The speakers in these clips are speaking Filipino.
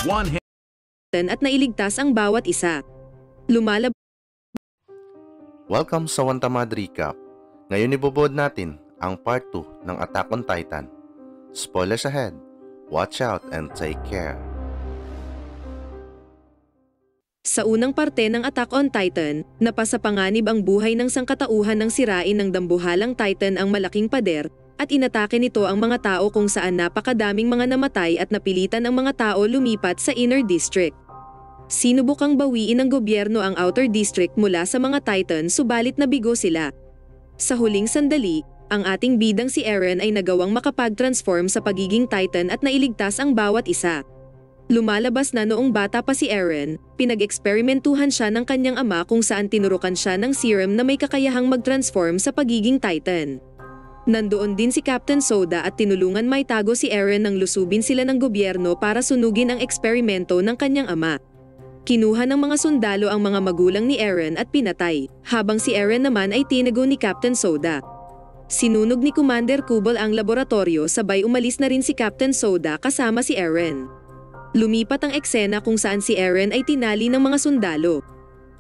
one at nailigtas ang bawat isa. Lumalabas Welcome sa One Tamad Recap. Ngayon ibubod natin ang part 2 ng Attack on Titan. Spoilers ahead. Watch out and take care. sa unang parte ng Attack on Titan, napasapanganib ang buhay ng sangkatauhan ng sirain ng dambuhalang Titan ang malaking pader, at inatake nito ang mga tao kung saan napakadaming mga namatay at napilitan ang mga tao lumipat sa Inner District. Sinubukang bawiin ng gobyerno ang Outer District mula sa mga Titan subalit nabigo sila. Sa huling sandali, ang ating bidang si Eren ay nagawang makapag-transform sa pagiging Titan at nailigtas ang bawat isa. Lumalabas na noong bata pa si Eren, pinag-eksperimentuhan siya ng kanyang ama kung saan tinurukan siya ng serum na may kakayahang mag-transform sa pagiging Titan. Nandoon din si Captain Soda at tinulungan maitago si Eren nang lusubin sila ng gobyerno para sunugin ang eksperimento ng kanyang ama. Kinuha ng mga sundalo ang mga magulang ni Eren at pinatay, habang si Eren naman ay tinago ni Captain Soda. Sinunog ni Commander Kubol ang laboratorio sabay umalis na rin si Captain Soda kasama si Eren. Lumipat ang eksena kung saan si Eren ay tinali ng mga sundalo.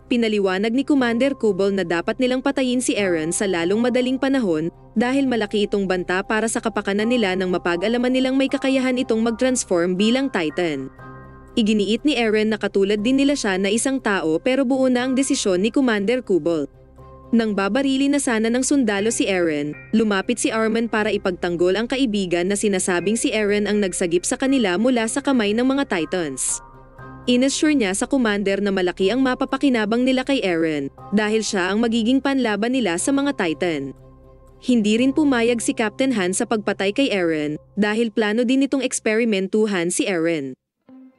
Pinaliwanag ni Commander Kubol na dapat nilang patayin si Eren sa lalong madaling panahon dahil malaki itong banta para sa kapakanan nila nang mapag-alaman nilang may kakayahan itong mag-transform bilang Titan. Iginiit ni Eren na katulad din nila siya na isang tao pero buo na ang desisyon ni Commander Kubol. Nang babarili na sana ng sundalo si Eren, lumapit si Armin para ipagtanggol ang kaibigan na sinasabing si Eren ang nagsagip sa kanila mula sa kamay ng mga Titans. Inassure niya sa commander na malaki ang mapapakinabang nila kay Eren dahil siya ang magiging panlaban nila sa mga Titan. Hindi rin pumayag si Captain Han sa pagpatay kay Eren dahil plano din nitong eksperimentuhan si Eren.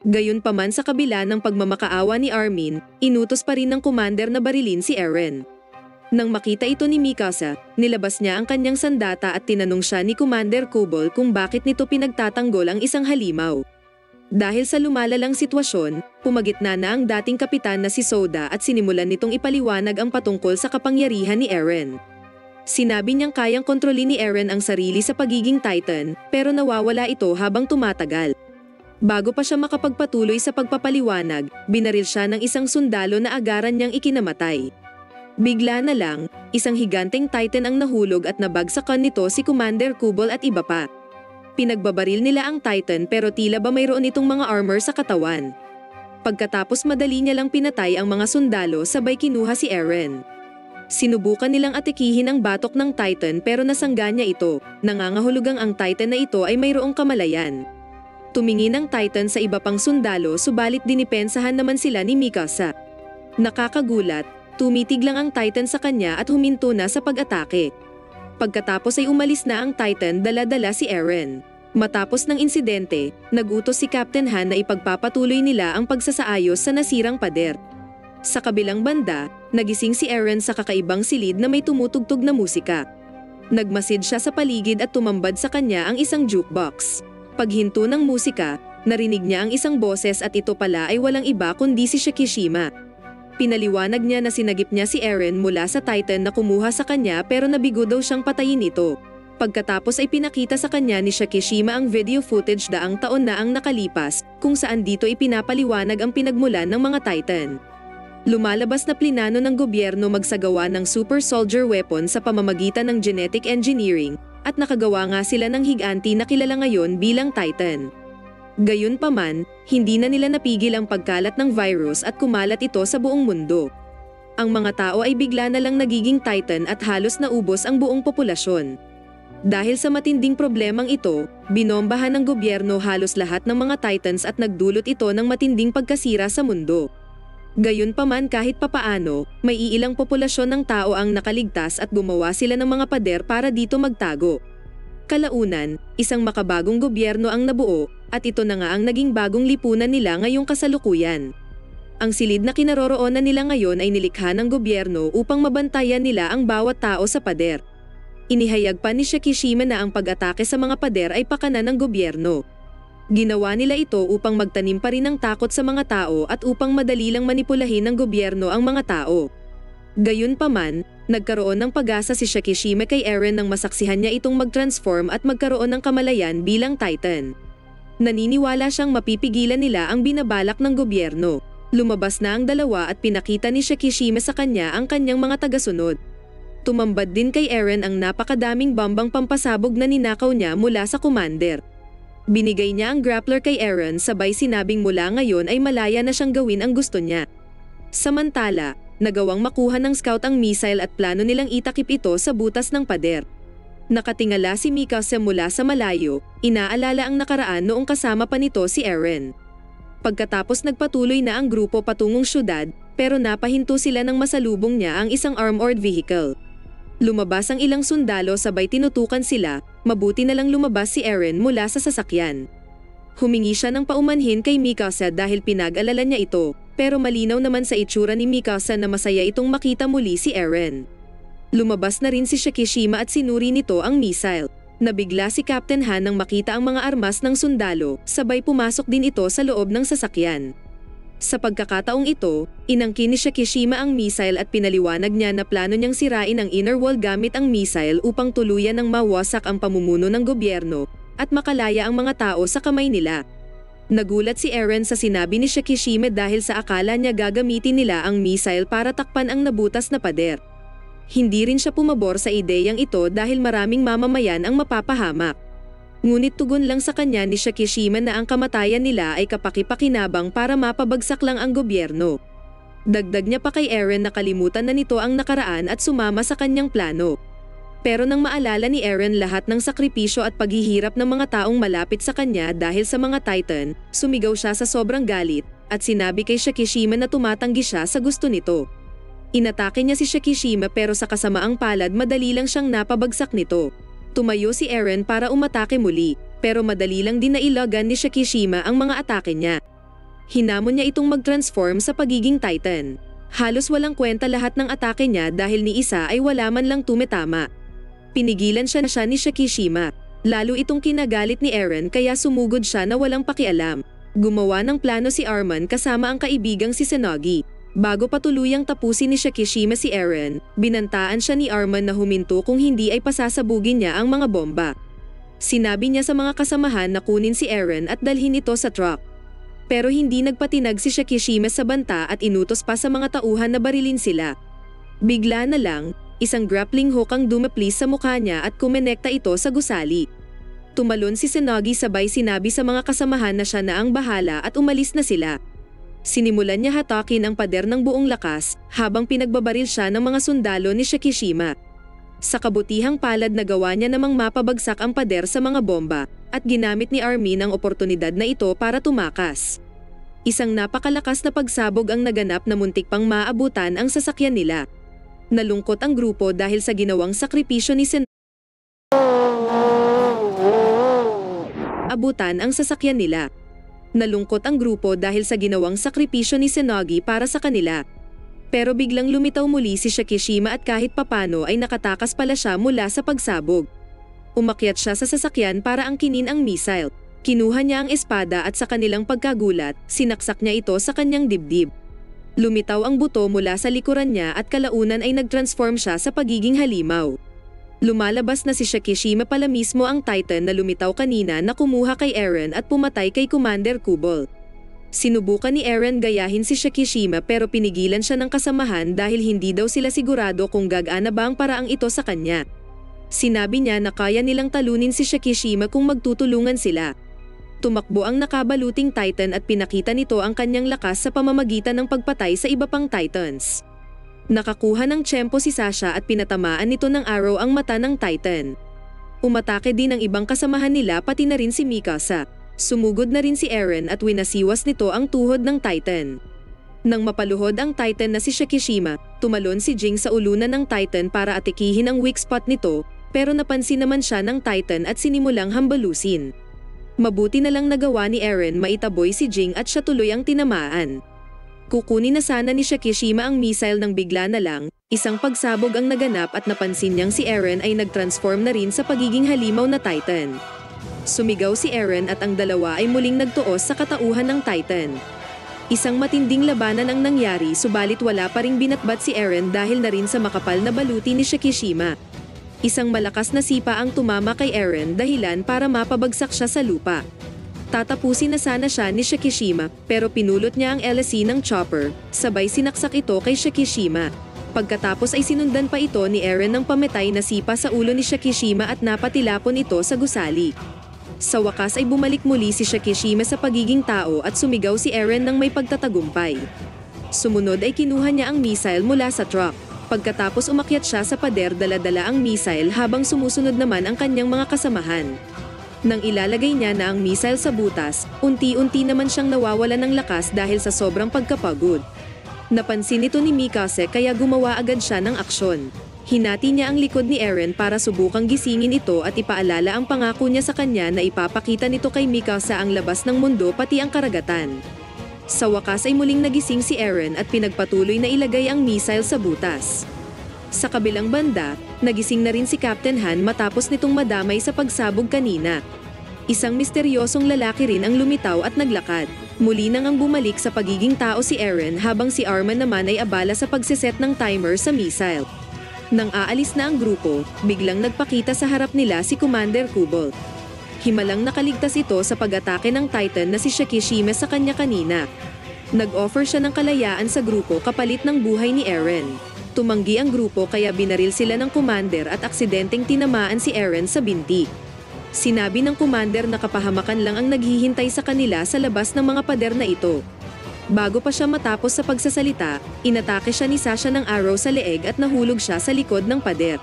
Gayunpaman sa kabila ng pagmamakaawa ni Armin, inutos pa rin ng commander na barilin si Eren. Nang makita ito ni Mikasa, nilabas niya ang kanyang sandata at tinanong siya ni Commander Kubol kung bakit nito pinagtatanggol ang isang halimaw. Dahil sa lumalalang sitwasyon, pumagitna na ang dating kapitan na si Soda at sinimulan nitong ipaliwanag ang patungkol sa kapangyarihan ni Eren. Sinabi niyang kayang kontrolin ni Eren ang sarili sa pagiging Titan pero nawawala ito habang tumatagal. Bago pa siya makapagpatuloy sa pagpapaliwanag, binaril siya ng isang sundalo na agaran niyang ikinamatay. Bigla na lang, isang higanteng Titan ang nahulog at nabagsakan nito si Commander Kubol at iba pa. Pinagbabaril nila ang Titan pero tila ba mayroon itong mga armor sa katawan. Pagkatapos madali niya lang pinatay ang mga sundalo sabay kinuha si Eren. Sinubukan nilang atikihin ang batok ng Titan pero nasangga niya ito, nangangahulugang ang Titan na ito ay mayroong kamalayan. Tumingin ang Titan sa iba pang sundalo subalit dinipensahan naman sila ni Mikasa. Nakakagulat, tumitig lang ang Titan sa kanya at huminto na sa pag-atake. Pagkatapos ay umalis na ang Titan dala-dala si Eren. Matapos ng insidente, nag-utos si Captain Han na ipagpapatuloy nila ang pagsasaayos sa nasirang pader. Sa kabilang banda, nagising si Eren sa kakaibang silid na may tumutugtog na musika. Nagmasid siya sa paligid at tumambad sa kanya ang isang jukebox. Paghinto ng musika, narinig niya ang isang boses at ito pala ay walang iba kundi si Shikishima. Pinaliwanag niya na sinagip niya si Eren mula sa Titan na kumuha sa kanya pero nabigo daw siyang patayin ito. Pagkatapos ay pinakita sa kanya ni Shikishima ang video footage daang taon na ang nakalipas kung saan dito ipinapaliwanag ang pinagmulan ng mga Titan. Lumalabas na plinano ng gobyerno magsagawa ng super soldier weapon sa pamamagitan ng genetic engineering at nakagawa nga sila ng higanti na kilala ngayon bilang Titan. Gayunpaman, hindi na nila napigil ang pagkalat ng virus at kumalat ito sa buong mundo. Ang mga tao ay bigla na lang nagiging Titan at halos naubos ang buong populasyon. Dahil sa matinding problemang ito, binombahan ng gobyerno halos lahat ng mga Titans at nagdulot ito ng matinding pagkasira sa mundo. Gayunpaman kahit papaano, may iilang populasyon ng tao ang nakaligtas at gumawa sila ng mga pader para dito magtago. Kalaunan, isang makabagong gobyerno ang nabuo at ito na nga ang naging bagong lipunan nila ngayong kasalukuyan. Ang silid na kinaroroonan nila ngayon ay nilikha ng gobyerno upang mabantayan nila ang bawat tao sa pader. Inihayag pa ni Shikishima na ang pag-atake sa mga pader ay pakana ng gobyerno. Ginawa nila ito upang magtanim pa rin ng takot sa mga tao at upang madali lang manipulahin ng gobyerno ang mga tao. Gayunpaman, nagkaroon ng pag-asa si Shikishima kay Eren nang masaksihan niya itong mag-transform at magkaroon ng kamalayan bilang Titan. Naniniwala siyang mapipigilan nila ang binabalak ng gobyerno. Lumabas na ang dalawa at pinakita ni Shikishima sa kanya ang kanyang mga tagasunod. Tumambad din kay Eren ang napakadaming bombang pampasabog na ninakaw niya mula sa commander. Binigay niya ang grappler kay Eren sabay sinabing mula ngayon ay malaya na siyang gawin ang gusto niya. Samantala, nagawang makuha ng scout ang missile at plano nilang itakip ito sa butas ng pader. Nakatingala si Mikasa mula sa malayo, inaalala ang nakaraan noong kasama pa nito si Eren. Pagkatapos nagpatuloy na ang grupo patungong syudad, pero napahinto sila nang masalubong niya ang isang armored vehicle. Lumabas ang ilang sundalo sabay tinutukan sila, mabuti na lang lumabas si Eren mula sa sasakyan. Humingi siya ng paumanhin kay Mikasa dahil pinag-alala niya ito, pero malinaw naman sa itsura ni Mikasa na masaya itong makita muli si Eren. Lumabas na rin si Shikishima at sinuri nito ang missile. Nabigla si Captain Han nang makita ang mga armas ng sundalo, sabay pumasok din ito sa loob ng sasakyan. Sa pagkakataong ito, inangkin ni Shikishima ang missile at pinaliwanag niya na plano niyang sirain ang inner wall gamit ang missile upang tuluyan ng mawasak ang pamumuno ng gobyerno at makalaya ang mga tao sa kamay nila. Nagulat si Eren sa sinabi ni Shikishima dahil sa akala niya gagamitin nila ang missile para takpan ang nabutas na pader. Hindi rin siya pumabor sa ideyang ito dahil maraming mamamayan ang mapapahamak. Ngunit tugon lang sa kanya ni Shikishima na ang kamatayan nila ay kapakipakinabang para mapabagsak lang ang gobyerno. Dagdag niya pa kay Eren na kalimutan na nito ang nakaraan at sumama sa kanyang plano. Pero nang maalala ni Eren lahat ng sakripisyo at paghihirap ng mga taong malapit sa kanya dahil sa mga Titan, sumigaw siya sa sobrang galit at sinabi kay Shikishima na tumatanggi siya sa gusto nito. Inatake niya si Shikishima pero sa kasamaang palad madali lang siyang napabagsak nito. Tumayo si Eren para umatake muli, pero madali lang din nailagan ni Shikishima ang mga atake niya. Hinamon niya itong mag-transform sa pagiging Titan. Halos walang kwenta lahat ng atake niya dahil ni isa ay wala man lang tumitama. Pinigilan siya ni Shikishima. Lalo itong kinagalit ni Eren kaya sumugod siya na walang pakialam. Gumawa ng plano si Arman kasama ang kaibigang si Senagi. Bago patuluyang tapusin ni Shikishima si Eren, binantaan siya ni Arman na huminto kung hindi ay pasasabugin niya ang mga bomba. Sinabi niya sa mga kasamahan na kunin si Eren at dalhin ito sa truck. Pero hindi nagpatinag si Shikishima sa banta at inutos pa sa mga tauhan na barilin sila. Bigla na lang, isang grappling hook ang dumaplis sa mukha niya at kumonekta ito sa gusali. Tumalon si Senagi sabay sinabi sa mga kasamahan na siya na ang bahala at umalis na sila. Sinimulan niya hatakin ang pader ng buong lakas habang pinagbabaril siya ng mga sundalo ni Shikishima. Sa kabutihang palad nagawa niya namang mapabagsak ang pader sa mga bomba at ginamit ni Armin ang oportunidad na ito para tumakas. Isang napakalakas na pagsabog ang naganap na muntik pang maabutan ang sasakyan nila. Nalungkot ang grupo dahil sa ginawang sakripisyo ni abutan ang sasakyan nila. Nalungkot ang grupo dahil sa ginawang sakripisyo ni Senagi para sa kanila. Pero biglang lumitaw muli si Shikishima at kahit papano ay nakatakas pala siya mula sa pagsabog. Umakyat siya sa sasakyan para angkinin ang missile. Kinuha niya ang espada at sa kanilang pagkagulat, sinaksak niya ito sa kanyang dibdib. Lumitaw ang buto mula sa likuran niya at kalaunan ay nagtransform siya sa pagiging halimaw. Lumalabas na si Shikishima pala mismo ang Titan na lumitaw kanina na kumuha kay Eren at pumatay kay Commander Kubol. Sinubukan ni Eren gayahin si Shikishima pero pinigilan siya ng kasamahan dahil hindi daw sila sigurado kung gagana ba ang paraang ito sa kanya. Sinabi niya na kaya nilang talunin si Shikishima kung magtutulungan sila. Tumakbo ang nakabaluting Titan at pinakita nito ang kanyang lakas sa pamamagitan ng pagpatay sa iba pang Titans. Nakakuha ng tiyempo si Sasha at pinatamaan nito ng arrow ang mata ng Titan. Umatake din ang ibang kasamahan nila pati na rin si Mikasa. Sumugod na rin si Eren at winasiwas nito ang tuhod ng Titan. Nang mapaluhod ang Titan na si Shikishima, tumalon si Jing sa ulunan ng Titan para atikihin ang weak spot nito, pero napansin naman siya ng Titan at sinimulang hambalusin. Mabuti na lang nagawa ni Eren maitaboy si Jing at siya tuloy ang tinamaan. Kukunin na sana ni Shikishima ang missile nang bigla na lang, isang pagsabog ang naganap at napansin niyang si Eren ay nagtransform na rin sa pagiging halimaw na Titan. Sumigaw si Eren at ang dalawa ay muling nagtuos sa katauhan ng Titan. Isang matinding labanan ang nangyari subalit wala pa ring binatbat si Eren dahil na rin sa makapal na baluti ni Shikishima. Isang malakas na sipa ang tumama kay Eren dahilan para mapabagsak siya sa lupa. Tatapusin na sana siya ni Shikishima pero pinulot niya ang LSE ng chopper, sabay sinaksak ito kay Shikishima. Pagkatapos ay sinundan pa ito ni Eren ng pamatay na sipa sa ulo ni Shikishima at napatilapon ito sa gusali. Sa wakas ay bumalik muli si Shikishima sa pagiging tao at sumigaw si Eren ng may pagtatagumpay. Sumunod ay kinuha niya ang missile mula sa truck. Pagkatapos umakyat siya sa pader, dala-dala ang missile habang sumusunod naman ang kanyang mga kasamahan. Nang ilalagay niya na ang missile sa butas, unti-unti naman siyang nawawalan ng lakas dahil sa sobrang pagkapagod. Napansin ito ni Mikasa kaya gumawa agad siya ng aksyon. Hinati niya ang likod ni Eren para subukang gisingin ito at ipaalala ang pangako niya sa kanya na ipapakita nito kay Mikasa ang labas ng mundo pati ang karagatan. Sa wakas ay muling nagising si Eren at pinagpatuloy na ilagay ang missile sa butas. Sa kabilang banda, nagising na rin si Captain Han matapos nitong madamay sa pagsabog kanina. Isang misteryosong lalaki rin ang lumitaw at naglakad. Muli nang ang bumalik sa pagiging tao si Eren habang si Arman naman ay abala sa pagsiset ng timer sa missile. Nang aalis na ang grupo, biglang nagpakita sa harap nila si Commander Cobalt. Himalang nakaligtas ito sa pag-atake ng Titan na si Shikishima sa kanya kanina. Nag-offer siya ng kalayaan sa grupo kapalit ng buhay ni Eren. Tumanggi ang grupo kaya binaril sila ng commander at aksidenteng tinamaan si Eren sa binti. Sinabi ng commander na kapahamakan lang ang naghihintay sa kanila sa labas ng mga pader na ito. Bago pa siya matapos sa pagsasalita, inatake siya ni Sasha ng arrow sa leeg at nahulog siya sa likod ng pader.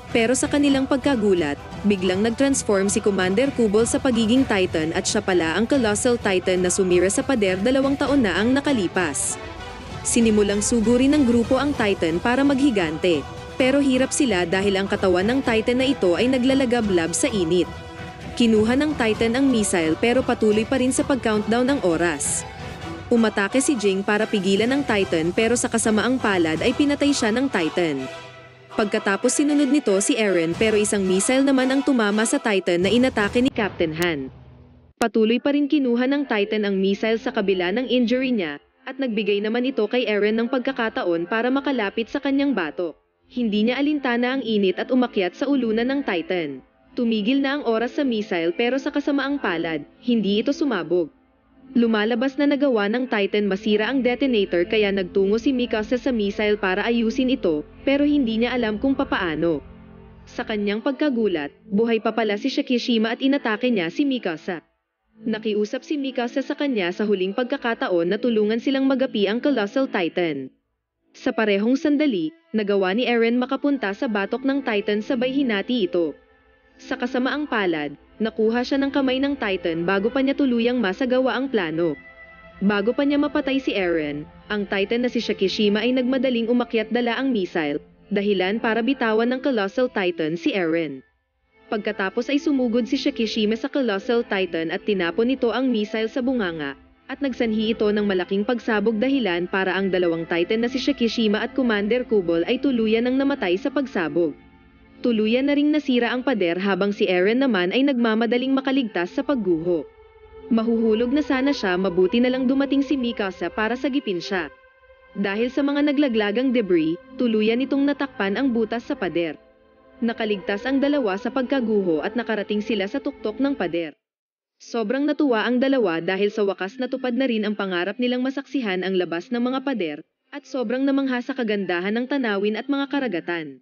Pero sa kanilang pagkagulat, biglang nag-transform si Commander Kubol sa pagiging Titan at siya pala ang Colossal Titan na sumira sa pader 2 taon na ang nakalipas. Sinimulang sugurin ng grupo ang Titan para maghigante, pero hirap sila dahil ang katawan ng Titan na ito ay naglalagablab sa init. Kinuha ng Titan ang missile pero patuloy pa rin sa pag-countdown ng oras. Umatake si Jing para pigilan ng Titan pero sa kasamaang palad ay pinatay siya ng Titan. Pagkatapos sinunod nito si Eren pero isang missile naman ang tumama sa Titan na inatake ni Captain Han. Patuloy pa rin kinuha ng Titan ang missile sa kabila ng injury niya at nagbigay naman ito kay Eren ng pagkakataon para makalapit sa kanyang batok. Hindi niya alintana ang init at umakyat sa ulunan ng Titan. Tumigil na ang oras sa missile pero sa kasamaang palad, hindi ito sumabog. Lumalabas na nagawa ng Titan masira ang detonator kaya nagtungo si Mikasa sa missile para ayusin ito pero hindi niya alam kung papaano. Sa kanyang pagkagulat, buhay pa pala si Shikishima at inatake niya si Mikasa. Nakiusap si Mikasa sa kanya sa huling pagkakataon na tulungan silang magapi ang Colossal Titan. Sa parehong sandali, nagawa ni Eren makapunta sa batok ng Titan sabay hinati ito. Sa kasamaang palad, nakuha siya ng kamay ng Titan bago pa niya tuluyang masagawa ang plano. Bago pa niya mapatay si Eren, ang Titan na si Shikishima ay nagmadaling umakyat dala ang missile, dahilan para bitawan ng Colossal Titan si Eren. Pagkatapos ay sumugod si Shikishima sa Colossal Titan at tinapon nito ang missile sa bunganga, at nagsanhi ito ng malaking pagsabog dahilan para ang dalawang Titan na si Shikishima at Commander Kubol ay tuluyan ng namatay sa pagsabog. Tuluyan na ring nasira ang pader habang si Eren naman ay nagmamadaling makaligtas sa pagguho. Mahuhulog na sana siya, mabuti na lang dumating si Mikasa para sagipin siya. Dahil sa mga naglaglagang debris, tuluyan itong natakpan ang butas sa pader. Nakaligtas ang dalawa sa pagkaguho at nakarating sila sa tuktok ng pader. Sobrang natuwa ang dalawa dahil sa wakas natupad na rin ang pangarap nilang masaksihan ang labas ng mga pader at sobrang namangha sa kagandahan ng tanawin at mga karagatan.